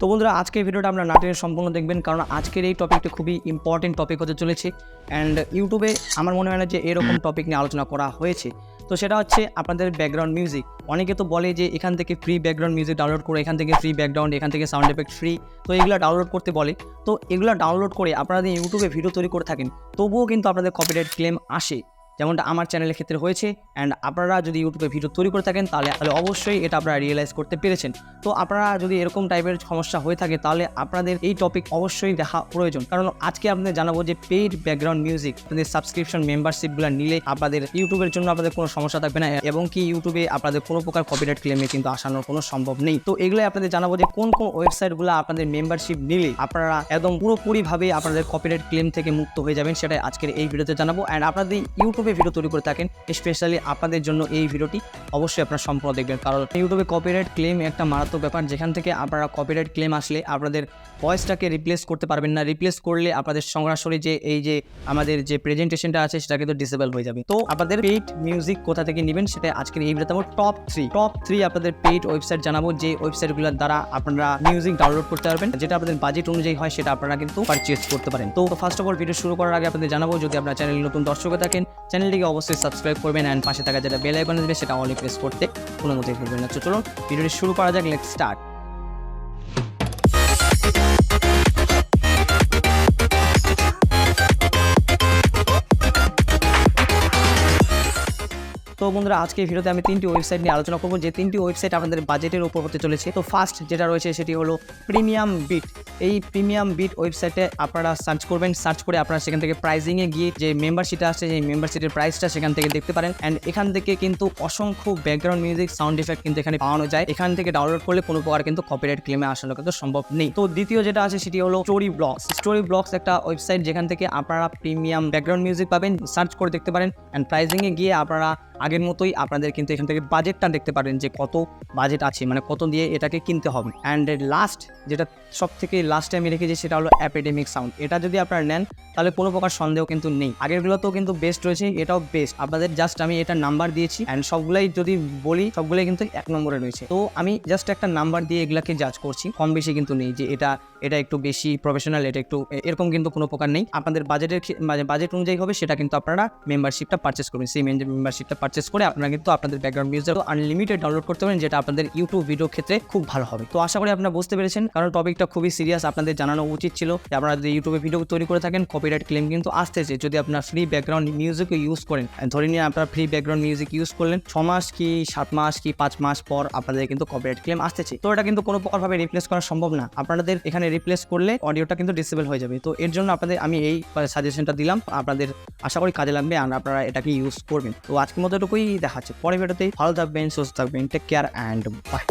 তো বন্ধুরা আজকের ভিডিওটা আমরা নাটের সম্পূর্ণ দেখবেন, কারণ আজকের এই টপিকটা খুবই ইম্পর্টেন্ট টপিক হতে চলেছে। অ্যান্ড ইউটিউবে আমার মনে হয় না যে এরকম টপিক নিয়ে আলোচনা করা হয়েছে। তো সেটা হচ্ছে আপনাদের ব্যাকগ্রাউন্ড মিউজিক। অনেকে তো বলে যে এখান থেকে ফ্রি ব্যাকগ্রাউন্ড মিউজিক ডাউনলোড করে, এখান থেকে ফ্রি ব্যাকগ্রাউন্ড, এখান থেকে সাউন্ড এফেক্ট ফ্রি, তো এগুলো ডাউনলোড করতে বলে। তো এগুলো ডাউনলোড করে আপনারা যদি ইউটিউবে ভিডিও তৈরি করে থাকেন, তবুও কিন্তু আপনাদের কপিরাইট ক্লেম আসে, যেমনটা আমার চ্যানেলের ক্ষেত্রে হয়েছে। অ্যান্ড আপনারা যদি ইউটিউবে ভিডিও তৈরি করে থাকেন তাহলে অবশ্যই এটা আপনারা রিয়েলাইজ করতে পেরেছেন। তো আপনারা যদি এরকম টাইপের সমস্যা হয়ে থাকে তাহলে আপনাদের এই টপিক অবশ্যই দেখা প্রয়োজন, কারণ আজকে আপনাদের জানাবো যে পেইড ব্যাকগ্রাউন্ড মিউজিক আপনাদের সাবস্ক্রিপশন মেম্বারশিপগুলো নিলে আপনাদের ইউটিউবের জন্য আপনাদের কোনো সমস্যা থাকবে না, এবং কি ইউটিউবে আপনাদের কোনো প্রকার কপিরাইট ক্লেমে কিন্তু আসানোর কোনো সম্ভব নেই। তো এগুলোই আপনাদের জানাবো যে কোন কোন ওয়েবসাইটগুলো আপনাদের মেম্বারশিপ নিলে আপনারা একদম পুরোপুরিভাবে আপনাদের কপিরাইট ক্লেম থেকে মুক্ত হয়ে যাবেন, সেটাই আজকের এই ভিডিওতে জানাবো। অ্যান্ড আপনাদের ইউটিউবে ভিডিও তৈরি করে থাকেন, স্পেশালি আপনাদের জন্য এই ভিডিওটি অবশ্যই আপনারা সম্পূর্ণ দেখবেন, কারণ ইউটিউবে কপিরাইট ক্লেম একটা মারাত্মক ব্যাপার, যেখান থেকে আপনারা কপিরাইট ক্লেম আসলে আপনাদের ভয়েসটাকে রিপ্লেস করতে পারবেন না। রিপ্লেস করলে আপনাদের সরাসরি যে এই যে আমাদের যে প্রেজেন্টেশনটা আছে সেটা কিন্তু ডিসেবল হয়ে যাবে। তো আপনাদের পেইড মিউজিক কোথা থেকে নেবেন সেটা আজকের এই ভিডিওতে টপ থ্রি আপনাদের পেইড ওয়েবসাইট জানাবো, যে ওয়েবসাইটগুলোর দ্বারা আপনারা মিউজিক ডাউনলোড করতে পারবেন, যেটা আপনাদের বাজেট অনুযায়ী হয় সেটা আপনারা কিন্তু পারচেজ করতে পারেন। তো ফার্স্ট অফ অল ভিডিও শুরু করার আগে আপনাদের জানাবো, যদি আপনার চ্যানেলে নতুন দর্শক থাকেন চ্যানেলটিকে অবশ্যই সাবস্ক্রাইব করবেন, অ্যান্ড পাশে থাকা যেটা বেল আইকন আসবে সেটা অল প্রেস করতে কোনো মতেই ভুলবেন না। চলুন ভিডিওটি শুরু করা যাক, লেটস স্টার্ট। তো বন্ধুরা আজকে ভিডিওতে আমি তিনটি ওয়েবসাইট নিয়ে আলোচনা করবো, যে তিনটি ওয়েবসাইট আপনাদের বাজেটের উপর হতে চলেছে। তো ফার্স্ট যেটা রয়েছে সেটি হলো প্রিমিয়াম বিট। এই প্রিমিয়াম বিট ওয়েবসাইটে আপনারা সার্চ করবেন, সার্চ করে আপনারা সেখান থেকে প্রাইজিংয়ে গিয়ে যে মেম্বারশিপটা আছে সেই মেম্বারশিপের প্রাইসটা সেখান থেকে দেখতে পারেন। অ্যান্ড এখান থেকে কিন্তু অসংখ্য ব্যাকগ্রাউন্ড মিউজিক, সাউন্ড ইফেক্ট কিন্তু এখানে পাওয়ানো যায়। এখান থেকে ডাউনলোড করলে কোনো প্রকার কিন্তু কপিরাইট ক্লেমে আসানো কিন্তু সম্ভব নেই। তো দ্বিতীয় যেটা আছে সেটি হলো স্টোরিব্লক্স একটা ওয়েবসাইট, যেখান থেকে আপনারা প্রিমিয়াম ব্যাকগ্রাউন্ড মিউজিক পাবেন, সার্চ করে দেখতে পারেন। অ্যান্ড প্রাইজিংয়ে গিয়ে আপনারা আগের মতোই আপনাদের কিন্তু এখান থেকে বাজেটটা দেখতে পারেন যে কত বাজেট আছে, মানে কত দিয়ে এটাকে কিনতে হবে। অ্যান্ড লাস্ট যেটা সব থেকে লাস্টে আমি রেখেছি সেটা হলো অ্যাপেডেমিক সাউন্ড। এটা যদি আপনারা নেন তাহলে কোনো প্রকার সন্দেহ কিন্তু নেই, আগেরগুলোতেও কিন্তু বেস্ট রয়েছে, এটাও বেস্ট। আপনাদের জাস্ট আমি এটা নাম্বার দিয়েছি, অ্যান্ড সবগুলাই যদি বলি সবগুলাই কিন্তু 1 নম্বরে রয়েছে। তো আমি জাস্ট একটা নাম্বার দিয়ে এগুলাকে জাজ করছি, কম বেশি কিন্তু নেই যে এটা একটু বেশি প্রফেশনাল, এটা একটু এরকম কিন্তু কোনো প্রকার নেই। আপনাদের বাজেট অনুযায়ী হবে, সেটা কিন্তু আপনারা মেম্বারশিপটা পারচেস করবেন। সেই মেম্বারশিপটা পারচেস করে আপনারা কিন্তু আপনাদের ব্যাকগ্রাউন্ড মিউজিক আনলিমিটেড ডাউনলোড করতে পারেন, যেটা আপনাদের ইউটিউব ভিডিও ক্ষেত্রে খুব ভালো হবে। তো আশা করি আপনারা বুঝতে পেরেছেন, কারণ টপিকটা খুবই সিরিয়াস, আপনাদের জানানো উচিত ছিল যে আপনারা যদি ইউটিউবে ভিডিও তৈরি করে থাকেন কপিরাইট ক্লেম কিন্তু আসতেছে যদি আপনার ফ্রি ব্যাকগ্রাউন্ড মিউজিক ইউজ করেন। ধরে নিয়ে আপনারা ফ্রি ব্যাকগ্রাউন্ড মিউজিক ইউজ করলেন 6 মাস কি 7 মাস কি 5 মাস পর আপনাদের কিন্তু কপিরাইট ক্লেম আসতেছে। তো এটা কিন্তু কোনো প্রকারভাবে রিপ্লেস করা সম্ভব না, আপনাদের এখানে রিপ্লেস করলে অডিওটা কিন্তু ডিসেবল হয়ে যাবে। তো এর জন্য আপনাদের আমি এই সাজেশনটা দিলাম, আপনাদের আশা করি কাজে লাগবে, আর আপনারা এটাকে ইউজ করবেন। তো আজকের মতো এটুকুই, দেখাচ্ছে পরে ভিডিওতে। ভালো থাকবেন, সুস্থ থাকবেন, টেক কেয়ার অ্যান্ড বাই।